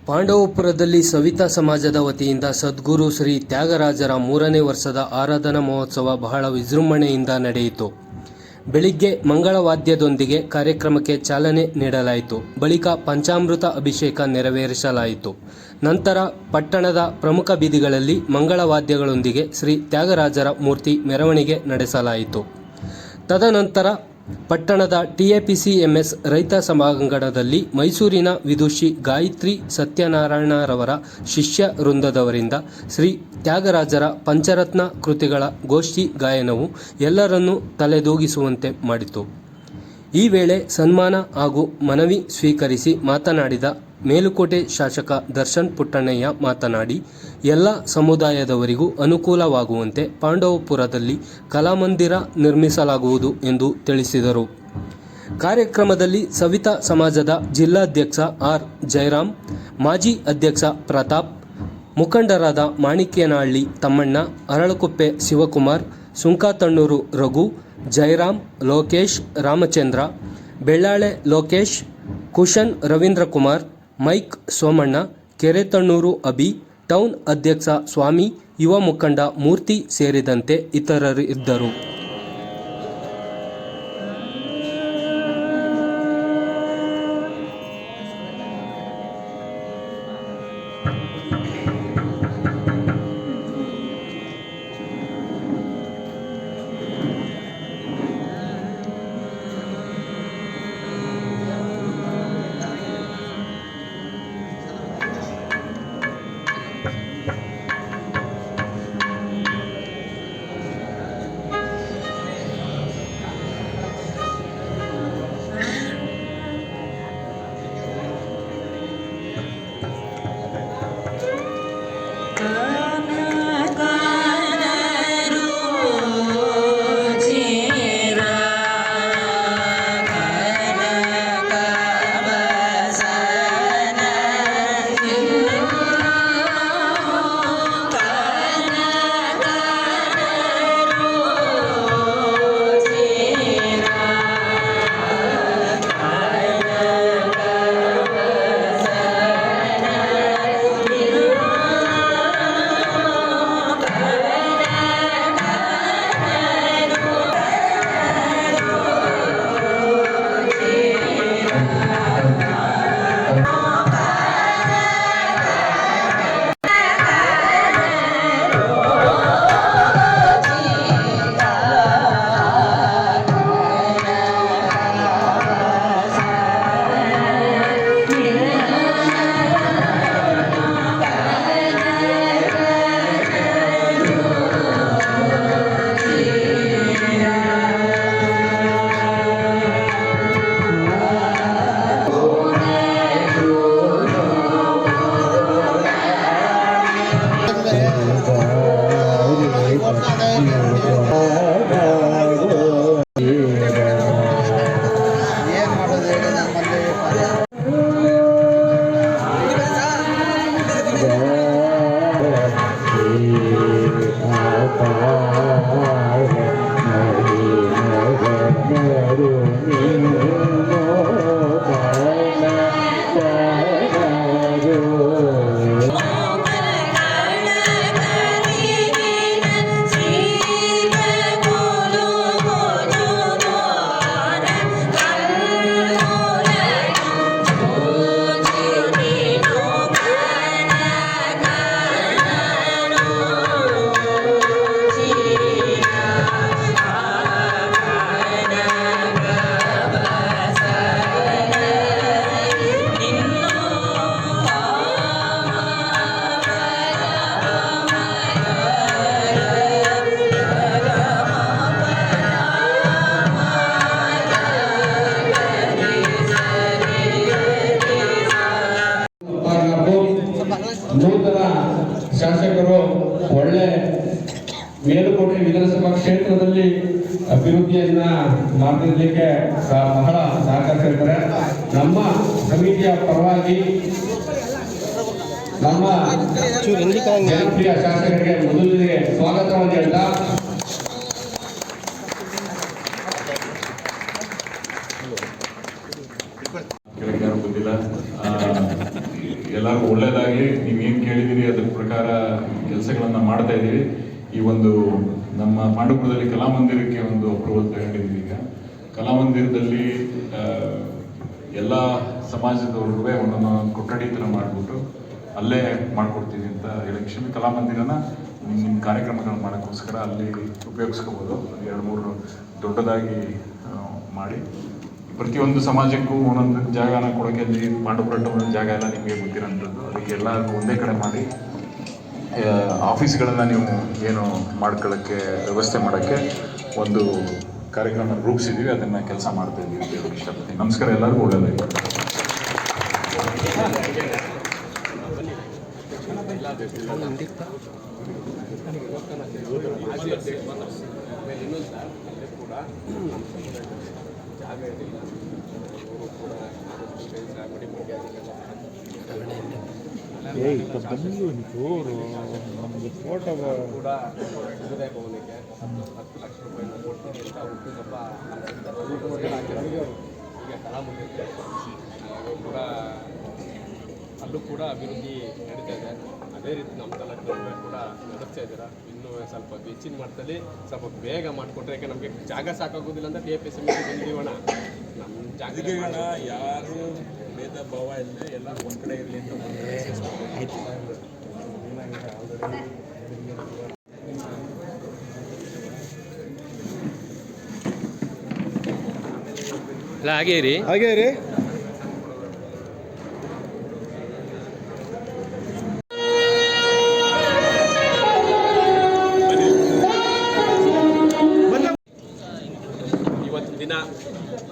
ಪಾಂಡವಪುರದಲ್ಲಿ ಸವಿತಾ ಸಮಾಜದ ವತಿಯಿಂದ ಸದ್ಗುರು ಶ್ರೀ ತ್ಯಾಗರಾಜರ 3ನೇ ವರ್ಷದ ಆರಾಧನಾ ಮಹೋತ್ಸವ ಬಹಳ ವಿಜೃಂಭಣೆಯಿಂದ ನಡೆಯಿತು. ಬೆಳಿಗ್ಗೆ ಮಂಗಳವಾದ್ಯದೊಂದಿಗೆ ಕಾರ್ಯಕ್ರಮಕ್ಕೆ ಚಾಲನೆ ನೀಡಲಾಯಿತು. ಬಳಿಕ ಪಂಚಾಮೃತ ಅಭಿಷೇಕ ನೆರವೇರಿಸಲಾಯಿತು. ನಂತರ ಪಟ್ಟಣದ ಪ್ರಮುಖ ಬೀದಿಗಳಲ್ಲಿ ಮಂಗಳವಾದ್ಯಗಳೊಂದಿಗೆ ಶ್ರೀ ತ್ಯಾಗರಾಜರ ಮೂರ್ತಿ ಮೆರವಣಿಗೆ ನಡೆಸಲಾಯಿತು. ತದನಂತರ ಪಟ್ಟಣದ TAPCMS ರೈತ ಸಭಾಂಗಣದಲ್ಲಿ ಮೈಸೂರಿನ ವಿದುಷಿ ಗಾಯತ್ರಿ ಸತ್ಯನಾರಾಯಣರವರ ಶಿಷ್ಯ ವೃಂದದವರಿಂದ ಶ್ರೀ ತ್ಯಾಗರಾಜರ ಪಂಚರತ್ನ ಕೃತಿಗಳ ಗೋಷ್ಠಿ ಗಾಯನವು ಎಲ್ಲರನ್ನೂ ತಲೆದೂಗಿಸುವಂತೆ ಮಾಡಿತು. ಈ ವೇಳೆ ಸನ್ಮಾನ ಹಾಗೂ ಮನವಿ ಸ್ವೀಕರಿಸಿ ಮಾತನಾಡಿದ ಮೇಲುಕೋಟೆ ಶಾಸಕ ದರ್ಶನ್ ಪುಟ್ಟಣ್ಣಯ್ಯ ಮಾತನಾಡಿ, ಎಲ್ಲ ಸಮುದಾಯದವರಿಗೂ ಅನುಕೂಲವಾಗುವಂತೆ ಪಾಂಡವಪುರದಲ್ಲಿ ಕಲಾಮಂದಿರ ನಿರ್ಮಿಸಲಾಗುವುದು ಎಂದು ತಿಳಿಸಿದರು. ಕಾರ್ಯಕ್ರಮದಲ್ಲಿ ಸವಿತಾ ಸಮಾಜದ ಜಿಲ್ಲಾಧ್ಯಕ್ಷ R. ಜಯರಾಮ್, ಮಾಜಿ ಅಧ್ಯಕ್ಷ ಪ್ರತಾಪ್, ಮುಖಂಡರಾದ ಮಾಣಿಕ್ಯನಹಳ್ಳಿ ತಮ್ಮಣ್ಣ, ಅರಳಕುಪ್ಪೆ ಶಿವಕುಮಾರ್, ಸುಂಕಾತಣ್ಣೂರು ರಘು, ಜಯರಾಮ್, ಲೋಕೇಶ್, ರಾಮಚಂದ್ರ, ಬೆಳ್ಳಾಳೆ ಲೋಕೇಶ್, ಕುಶನ್ ರವೀಂದ್ರಕುಮಾರ್, ಮೈಕ್ ಸೋಮಣ್ಣ, ಕೆರೆತಣ್ಣೂರು ಅಭಿ, ಟೌನ್ ಅಧ್ಯಕ್ಷ ಸ್ವಾಮಿ, ಯುವ ಮುಖಂಡ ಮೂರ್ತಿ ಸೇರಿದಂತೆ ಇತರರಿದ್ದರು. ನೂತನ ಶಾಸಕರು ಒಳ್ಳೆ ಮೇಲುಕೋಟೆ ವಿಧಾನಸಭಾ ಕ್ಷೇತ್ರದಲ್ಲಿ ಅಭಿವೃದ್ಧಿಯನ್ನ ಮಾಡಲಿಕ್ಕೆ ಬಹಳ ಸಹಕರಿಸಿದ್ದಾರೆ. ನಮ್ಮ ಸಮಿತಿಯ ಪರವಾಗಿ ನಮ್ಮ ಜನಪ್ರಿಯ ಶಾಸಕರಿಗೆ ಮೊದಲಿಗೆ ಸ್ವಾಗತವನ್ನು ಹೇಳ್ತಾ ಎಲ್ಲರಿಗೂ ಒಳ್ಳೆಯದಾಗಿ ನೀವೇನು ಕೇಳಿದ್ದೀರಿ ಅದ್ರ ಪ್ರಕಾರ ಕೆಲಸಗಳನ್ನು ಮಾಡ್ತಾ ಇದ್ದೀವಿ. ಈ ಒಂದು ನಮ್ಮ ಪಾಂಡುಪುರದಲ್ಲಿ ಕಲಾಮಂದಿರಕ್ಕೆ ಒಂದು ಅಪ್ರೂವಲ್ ತಗೊಂಡಿದ್ದೀವಿ. ಈಗ ಕಲಾಮಂದಿರದಲ್ಲಿ ಎಲ್ಲ ಸಮಾಜದವ್ರಿಗೂ ಒಂದೊಂದು ಕೊಠಡಿ ಥರ ಮಾಡಿಬಿಟ್ಟು ಅಲ್ಲೇ ಮಾಡಿಕೊಡ್ತೀವಿ ಅಂತ ಎಲೆಕ್ಷನ್ ಕಲಾಮಂದಿರನ ನಿಮ್ಮ ಕಾರ್ಯಕ್ರಮಗಳನ್ನ ಮಾಡೋಕ್ಕೋಸ್ಕರ ಅಲ್ಲಿ ಉಪಯೋಗಿಸ್ಕೋಬೋದು. 2-3 ದೊಡ್ಡದಾಗಿ ಮಾಡಿ ಪ್ರತಿಯೊಂದು ಸಮಾಜಕ್ಕೂ ಒಂದೊಂದು ಜಾಗನ ಕೊಡೋಕೆ ಅಲ್ಲಿ ಪಾಂಡುಪುರ ಒಂದೊಂದು ಜಾಗ ಎಲ್ಲ ನಿಮಗೆ ಗೊತ್ತಿರೋಂಥದ್ದು. ಅದಕ್ಕೆ ಎಲ್ಲರಿಗೂ ಒಂದೇ ಕಡೆ ಮಾಡಿ ಆಫೀಸ್ಗಳನ್ನು ನೀವು ಏನು ಮಾಡ್ಕೊಳ್ಳೋಕ್ಕೆ ವ್ಯವಸ್ಥೆ ಮಾಡೋಕ್ಕೆ ಒಂದು ಕಾರ್ಯಕ್ರಮ ರೂಪಿಸಿದ್ದೀವಿ. ಅದನ್ನು ಕೆಲಸ ಮಾಡ್ತಾ ಇದ್ದೀವಿ ಅಂತ ಹೇಳೋಕ್ಕೆ ಇಷ್ಟಪಡ್ತೀನಿ. ನಮಸ್ಕಾರ, ಎಲ್ಲರಿಗೂ ಒಳ್ಳೆಯದಾಗಿ. ನಮಗೆ ಫೋಟೋ ಕೂಡ ಸಮುದಾಯ ಭವನಕ್ಕೆ 10 ಲಕ್ಷ ರೂಪಾಯಿನ ಕೊಡ್ತೀನಿ ಅಂತ ಹುಟ್ಟುಹಬ್ಬ ಈಗ ಕಲಾಮಂದಿರಕ್ಕೆ ಕೂಡ ಅಲ್ಲೂ ಕೂಡ ಅಭಿವೃದ್ಧಿ ನಡೀತಾ ಇದೆ. ಅದೇ ರೀತಿ ನಮ್ಮ ತಾಲೂಕಿನಲ್ಲಿ ಕೂಡ ನಡೆಸ್ತಾ ಇದ್ದೀರಾ. ಇನ್ನೂ ಸ್ವಲ್ಪ ಹೆಚ್ಚಿನ ಮಟ್ಟದಲ್ಲಿ ಸ್ವಲ್ಪ ಬೇಗ ಮಾಡಿಕೊಟ್ರೆ, ಯಾಕೆ ನಮಗೆ ಜಾಗ ಸಾಕಾಗೋದಿಲ್ಲ ಅಂತ DFS ಬಂದಿದ್ದೀವಣ್ಣ. ನಮ್ಮ ಜಾಗಗಳ ಯಾರು ಭೇದ ಭಾವ ಇಲ್ಲ, ಎಲ್ಲ ಒಂದು ಕಡೆ ಇರಲಿ ಅಂತ ಅಲ್ಲ ಹಾಗೇ ರೀ. ಇವತ್ತಿನ ದಿನ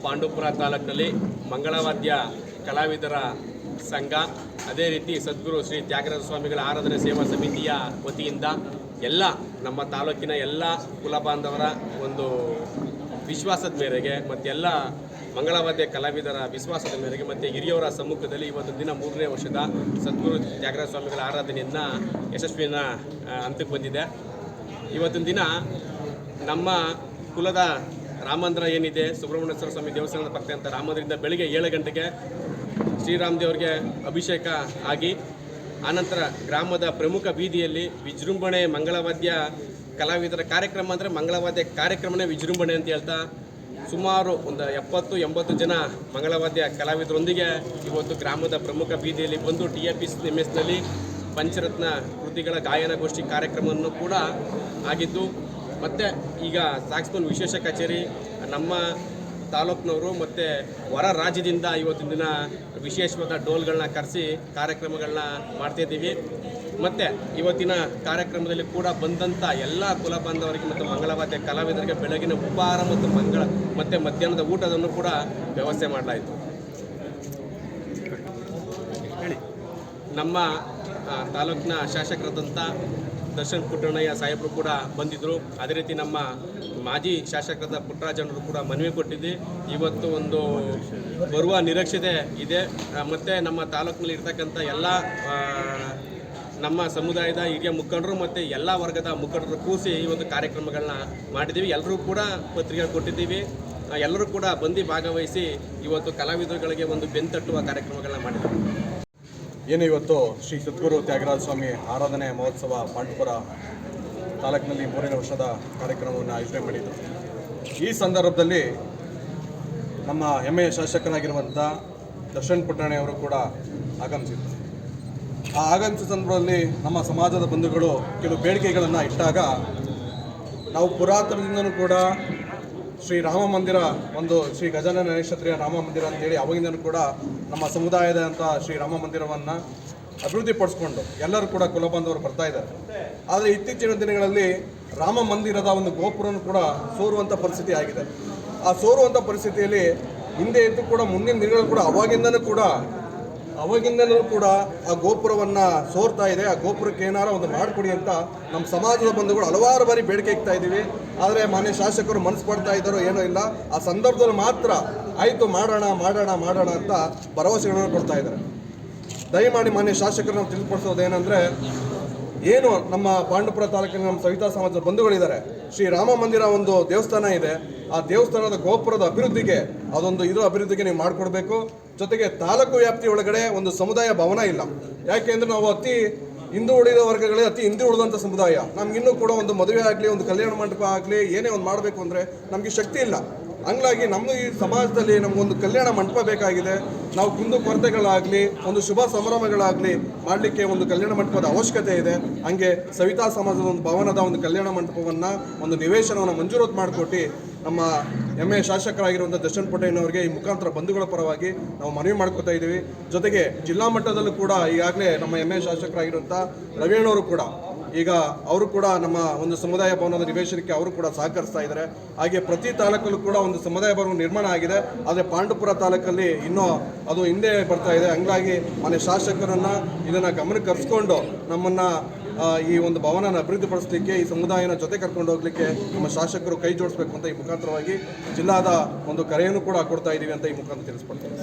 ಪಾಂಡುಪುರ ತಾಲೂಕಿನಲ್ಲಿ ಮಂಗಳವಾದ್ಯ ಕಲಾವಿದರ ಸಂಘ, ಅದೇ ರೀತಿ ಸದ್ಗುರು ಶ್ರೀ ತ್ಯಾಗರಾಜ ಸ್ವಾಮಿಗಳ ಆರಾಧನೆ ಸೇವಾ ಸಮಿತಿಯ ವತಿಯಿಂದ ಎಲ್ಲ ನಮ್ಮ ತಾಲೂಕಿನ ಎಲ್ಲ ಕುಲಬಾಂಧವರ ಒಂದು ವಿಶ್ವಾಸದ ಮೇರೆಗೆ ಮತ್ತು ಎಲ್ಲ ಮಂಗಳವಾದ್ಯ ಕಲಾವಿದರ ವಿಶ್ವಾಸದ ಮೇರೆಗೆ ಮತ್ತು ಹಿರಿಯವರ ಸಮ್ಮುಖದಲ್ಲಿ ಇವತ್ತು ದಿನ 3ನೇ ವರ್ಷದ ಸದ್ಗುರು ತ್ಯಾಗರಾಜ ಸ್ವಾಮಿಗಳ ಆರಾಧನೆಯನ್ನು ಯಶಸ್ವಿನ ಹಂತಕ್ಕೆ ಬಂದಿದೆ. ಇವತ್ತಿನ ದಿನ ನಮ್ಮ ಕುಲದ ರಾಮಂದ್ರ ಏನಿದೆ, ಸುಬ್ರಹ್ಮಣ್ಯೇಶ್ವರ ಸ್ವಾಮಿ ದೇವಸ್ಥಾನದ ಪಕ್ಕ ಅಂತ ರಾಮಂದ್ರದಿಂದ ಬೆಳಿಗ್ಗೆ 7 ಗಂಟೆಗೆ ಶ್ರೀರಾಮ್ ದೇವರಿಗೆ ಅಭಿಷೇಕ ಆಗಿ, ಆನಂತರ ಗ್ರಾಮದ ಪ್ರಮುಖ ಬೀದಿಯಲ್ಲಿ ವಿಜೃಂಭಣೆ ಮಂಗಳವಾದ್ಯ ಕಲಾವಿದರ ಕಾರ್ಯಕ್ರಮ ಅಂದರೆ ಮಂಗಳವಾದ್ಯ ಕಾರ್ಯಕ್ರಮನೇ ವಿಜೃಂಭಣೆ ಅಂತ ಹೇಳ್ತಾ ಸುಮಾರು ಒಂದು 70-80 ಜನ ಮಂಗಳವಾದ್ಯ ಕಲಾವಿದರೊಂದಿಗೆ ಇವತ್ತು ಗ್ರಾಮದ ಪ್ರಮುಖ ಬೀದಿಯಲ್ಲಿ ಬಂದು TFSನಲ್ಲಿ ಪಂಚರತ್ನ ಕೃತಿಗಳ ಗಾಯನಗೋಷ್ಠಿ ಕಾರ್ಯಕ್ರಮವನ್ನು ಕೂಡ ಆಗಿದ್ದು, ಮತ್ತು ಈಗ ಸಾಕ್ಸ್ಫೋನ್ ವಿಶೇಷ ಕಚೇರಿ ನಮ್ಮ ತಾಲೂಕಿನವರು ಮತ್ತು ಹೊರ ರಾಜ್ಯದಿಂದ ಇವತ್ತಿನ ದಿನ ವಿಶೇಷವಾದ ಡೋಲ್ಗಳನ್ನ ಕರೆಸಿ ಕಾರ್ಯಕ್ರಮಗಳನ್ನ ಮಾಡ್ತಾಯಿದ್ದೀವಿ. ಮತ್ತು ಇವತ್ತಿನ ಕಾರ್ಯಕ್ರಮದಲ್ಲಿ ಕೂಡ ಬಂದಂಥ ಎಲ್ಲ ಕುಲ ಬಾಂಧವರಿಗೆ ಮತ್ತು ಮಂಗಳವಾದ್ಯ ಕಲಾವಿದರಿಗೆ ಬೆಳಗಿನ ಉಪಹಾರ ಮತ್ತು ಮಧ್ಯಾಹ್ನದ ಊಟವನ್ನು ಕೂಡ ವ್ಯವಸ್ಥೆ ಮಾಡಲಾಯಿತು. ನಮ್ಮ ತಾಲೂಕಿನ ಶಾಸಕರಾದಂಥ ದರ್ಶನ್ ಪುಟ್ಟಣ್ಣಯ್ಯ ಸಾಹೇಬರು ಕೂಡ ಬಂದಿದ್ದರು. ಅದೇ ರೀತಿ ನಮ್ಮ ಮಾಜಿ ಶಾಸಕರಾದ ಪುಟ್ಟರಾಜಣ್ಣರು ಕೂಡ ಮನವಿ ಕೊಟ್ಟಿದ್ದು ಇವತ್ತು ಒಂದು ಬರುವ ನಿರೀಕ್ಷತೆ ಇದೆ. ಮತ್ತು ನಮ್ಮ ತಾಲೂಕಿನಲ್ಲಿ ಇರ್ತಕ್ಕಂಥ ಎಲ್ಲ ನಮ್ಮ ಸಮುದಾಯದ ಹಿರಿಯ ಮುಖಂಡರು ಮತ್ತು ಎಲ್ಲ ವರ್ಗದ ಮುಖಂಡರು ಕೂರಿಸಿ ಇವತ್ತು ಕಾರ್ಯಕ್ರಮಗಳನ್ನ ಮಾಡಿದ್ದೀವಿ. ಎಲ್ಲರೂ ಕೂಡ ಪತ್ರಿಕೆ ಕೊಟ್ಟಿದ್ದೀವಿ. ಎಲ್ಲರೂ ಕೂಡ ಬಂದು ಭಾಗವಹಿಸಿ ಇವತ್ತು ಕಲಾವಿದರುಗಳಿಗೆ ಒಂದು ಬೆಂತಟ್ಟುವ ಕಾರ್ಯಕ್ರಮಗಳನ್ನ ಮಾಡಿದ್ದೀವಿ. ಏನು ಇವತ್ತು ಶ್ರೀ ಸದ್ಗುರು ತ್ಯಾಗರಾಜ ಸ್ವಾಮಿ ಆರಾಧನೆ ಮಹೋತ್ಸವ ಪಾಂಡುಪುರ ತಾಲೂಕಿನಲ್ಲಿ 3ನೇ ವರ್ಷದ ಕಾರ್ಯಕ್ರಮವನ್ನು ಆಯೋಜನೆ ಮಾಡಿದ್ದು, ಈ ಸಂದರ್ಭದಲ್ಲಿ ನಮ್ಮ ಹೆಮ್ಮೆಯ ಶಾಸಕರಾಗಿರುವಂಥ ದರ್ಶನ್ ಪುಟ್ಟಣ್ಣಯ್ಯವರು ಕೂಡ ಆಗಮಿಸಿದರು. ಆ ಆಗಮಿಸಿದ ಸಂದರ್ಭದಲ್ಲಿ ನಮ್ಮ ಸಮಾಜದ ಬಂಧುಗಳು ಕೆಲವು ಬೇಡಿಕೆಗಳನ್ನು ಇಟ್ಟಾಗ ನಾವು ಪುರಾತನದಿಂದಲೂ ಕೂಡ ಶ್ರೀ ರಾಮ ಮಂದಿರ, ಒಂದು ಶ್ರೀ ಗಜಾನನ ನಕ್ಷತ್ರೀಯ ರಾಮ ಮಂದಿರ ಅಂತೇಳಿ ಅವಾಗಿಂದನೂ ಕೂಡ ನಮ್ಮ ಸಮುದಾಯದ ಅಂತ ಶ್ರೀ ರಾಮ ಮಂದಿರವನ್ನು ಅಭಿವೃದ್ಧಿಪಡಿಸ್ಕೊಂಡು ಎಲ್ಲರೂ ಕೂಡ ಕುಲಬಂಧವರು ಬರ್ತಾ ಇದ್ದಾರೆ. ಆದರೆ ಇತ್ತೀಚಿನ ದಿನಗಳಲ್ಲಿ ರಾಮ ಮಂದಿರದ ಒಂದು ಗೋಪುರನೂ ಕೂಡ ಸೋರುವಂಥ ಪರಿಸ್ಥಿತಿ ಆಗಿದೆ. ಆ ಸೋರುವಂಥ ಪರಿಸ್ಥಿತಿಯಲ್ಲಿ ಹಿಂದೆ ಇದ್ದು ಕೂಡ ಮುಂದಿನ ದಿನಗಳು ಕೂಡ ಅವಾಗಿಂದನೂ ಕೂಡ ಆ ಗೋಪುರವನ್ನು ಸೋರ್ತಾ ಇದೆ. ಆ ಗೋಪುರಕ್ಕೆ ಏನಾರ ಒಂದು ಮಾಡಿಕೊಡಿ ಅಂತ ನಮ್ಮ ಸಮಾಜದ ಬಂಧುಗಳು ಹಲವಾರು ಬಾರಿ ಬೇಡಿಕೆ ಇಕ್ತಾ ಇದ್ದೀವಿ. ಆದರೆ ಮಾನ್ಯ ಶಾಸಕರು ಮನಸ್ಸು ಪಡ್ತಾ ಇದ್ದಾರೋ ಏನೋ ಇಲ್ಲ. ಆ ಸಂದರ್ಭದಲ್ಲಿ ಮಾತ್ರ ಆಯಿತು ಮಾಡೋಣ ಅಂತ ಭರವಸೆಗಳನ್ನು ಕೊಡ್ತಾ ಇದ್ದಾರೆ. ದಯಮಾಡಿ ಮಾನ್ಯ ಶಾಸಕರು ನಾವು ತಿಳಿಸ್ಪಡಿಸೋದೇನೆಂದರೆ, ಏನು ನಮ್ಮ ಪಾಂಡುಪುರ ತಾಲೂಕಿನ ನಮ್ಮ ಸವಿತಾ ಸಮಾಜದ ಬಂಧುಗಳಿದ್ದಾರೆ, ಶ್ರೀ ರಾಮ ಮಂದಿರ ಒಂದು ದೇವಸ್ಥಾನ ಇದೆ, ಆ ದೇವಸ್ಥಾನದ ಗೋಪುರದ ಅಭಿವೃದ್ಧಿಗೆ ಅಭಿವೃದ್ಧಿಗೆ ನೀವು ಮಾಡಿಕೊಡ್ಬೇಕು. ಜೊತೆಗೆ ತಾಲೂಕು ವ್ಯಾಪ್ತಿ ಒಳಗಡೆ ಒಂದು ಸಮುದಾಯ ಭವನ ಇಲ್ಲ. ಯಾಕೆಂದ್ರೆ ನಾವು ಅತಿ ಹಿಂದೂ ಉಳಿದ ವರ್ಗಗಳೇ ಅತಿ ಹಿಂದೂ ಉಳಿದಂಥ ಸಮುದಾಯ. ನಮ್ಗಿನ್ನೂ ಕೂಡ ಒಂದು ಮದುವೆ ಆಗಲಿ, ಒಂದು ಕಲ್ಯಾಣ ಮಂಟಪ ಆಗಲಿ, ಏನೇ ಒಂದು ಮಾಡಬೇಕು ಅಂದರೆ ನಮಗೆ ಶಕ್ತಿ ಇಲ್ಲ. ಹಂಗಾಗಿ ನಮ್ಮ ಈ ಸಮಾಜದಲ್ಲಿ ನಮಗೊಂದು ಕಲ್ಯಾಣ ಮಂಟಪ ಬೇಕಾಗಿದೆ. ನಾವು ಕುಂದು ಕೊರತೆಗಳಾಗಲಿ, ಒಂದು ಶುಭ ಸಮಾರಂಭಗಳಾಗಲಿ ಮಾಡಲಿಕ್ಕೆ ಒಂದು ಕಲ್ಯಾಣ ಮಂಟಪದ ಅವಶ್ಯಕತೆ ಇದೆ. ಹಂಗೆ ಸವಿತಾ ಸಮಾಜದ ಒಂದು ಭವನದ ಒಂದು ಕಲ್ಯಾಣ ಮಂಟಪವನ್ನು, ಒಂದು ನಿವೇಶನವನ್ನು ಮಂಜೂರಾತಿ ಮಾಡಿಕೊಟ್ಟು ನಮ್ಮ ಹೆಮ್ಮೆಯ ಶಾಸಕರಾಗಿರುವಂಥ ದರ್ಶನ್ ಪಟೇಲ್ನವರಿಗೆ ಈ ಮುಖಾಂತರ ಬಂಧುಗಳ ಪರವಾಗಿ ನಾವು ಮನವಿ ಮಾಡ್ಕೋತಾ ಇದ್ದೀವಿ. ಜೊತೆಗೆ ಜಿಲ್ಲಾ ಮಟ್ಟದಲ್ಲೂ ಕೂಡ ಈಗಾಗಲೇ ನಮ್ಮ ಹೆಮ್ಮೆಯ ಶಾಸಕರಾಗಿರುವಂಥ ರವೀಣ್ಣವರು ಕೂಡ ಈಗ ಅವರು ಕೂಡ ನಮ್ಮ ಒಂದು ಸಮುದಾಯ ಭವನದ ನಿವೇಶನಕ್ಕೆ ಅವರು ಕೂಡ ಸಹಕರಿಸ್ತಾ ಇದ್ದಾರೆ. ಹಾಗೆ ಪ್ರತಿ ತಾಲೂಕಲ್ಲೂ ಕೂಡ ಒಂದು ಸಮುದಾಯ ಭವನ ನಿರ್ಮಾಣ ಆಗಿದೆ. ಆದರೆ ಪಾಂಡುಪುರ ತಾಲೂಕಲ್ಲಿ ಇನ್ನೂ ಅದು ಹಿಂದೆ ಬರ್ತಾ ಇದೆ. ಹಂಗಾಗಿ ಮನೆ ಶಾಸಕರನ್ನು ಇದನ್ನು ಗಮನಕ್ಕೆ ಹರಿಸ್ಕೊಂಡು ನಮ್ಮನ್ನು ಈ ಒಂದು ಭವನನ ಅಭಿವೃದ್ಧಿಪಡಿಸಲಿಕ್ಕೆ, ಈ ಸಮುದಾಯನ ಜೊತೆ ಕರ್ಕೊಂಡು ಹೋಗ್ಲಿಕ್ಕೆ ನಮ್ಮ ಶಾಸಕರು ಕೈ ಜೋಡಿಸಬೇಕು ಅಂತ ಈ ಮುಖಾಂತರವಾಗಿ ಜಿಲ್ಲಾದ ಒಂದು ಕರೆಯನ್ನು ಕೂಡ ಕೊಡ್ತಾ ಇದ್ದೀವಿ ಅಂತ ಈ ಮುಖಾಂತರ ತಿಳಿಸ್ಕೊಡ್ತಾರೆ.